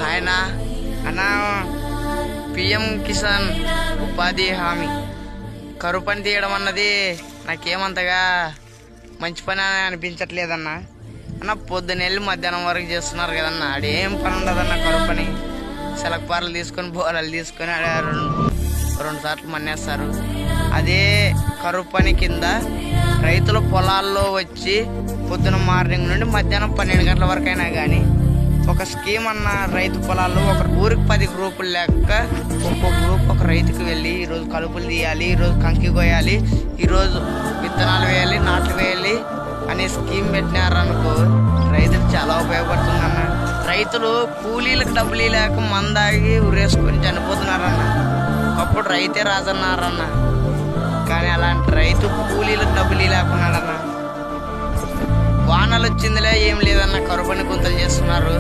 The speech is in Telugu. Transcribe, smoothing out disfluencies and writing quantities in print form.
ఆయన అన్న పిఎం కిసాన్ ఉపాధి హామీ కరువు పని తీయడం అన్నది నాకేమంతగా మంచి పని అని అనిపించట్లేదన్న. అన్న పొద్దునెళ్ళి మధ్యాహ్నం వరకు చేస్తున్నారు కదన్న, ఆడేం పని ఉండదన్న. కరువు పని సెలక్పార్లు తీసుకొని బోరాలు తీసుకొని ఆడ రెండు సార్లు మన్నేస్తారు. అదే కరువు పని కింద రైతుల పొలాల్లో వచ్చి పొద్దున మార్నింగ్ నుండి మధ్యాహ్నం 12 గంటల వరకు అయినా కానీ ఒక స్కీమ్ అన్న రైతు పొలాల్లో ఒక ఊరికి 10 గ్రూపులు లెక్క ఒక్కో గ్రూప్ ఒక రైతుకి వెళ్ళి ఈరోజు కలుపులు తీయాలి, ఈరోజు కంకి కోయాలి, ఈరోజు విత్తనాలు వేయాలి, నాట్లు వేయాలి అనే స్కీమ్ పెట్టినారనుకో రైతులకు చాలా ఉపయోగపడుతుందన్న. రైతులు కూలీలకు డబ్బులు లేక మందాగి ఉరేసుకొని చనిపోతున్నారన్న. ఒకప్పుడు రైతే రాజన్నారన్న, కానీ అలాంటి రైతు కూలీలకు డబ్బులు లేకున్నాడన్న. వానలు వచ్చిందిలే ఏం లేదన్న, కరువు పని గుంతలు చేస్తున్నారు.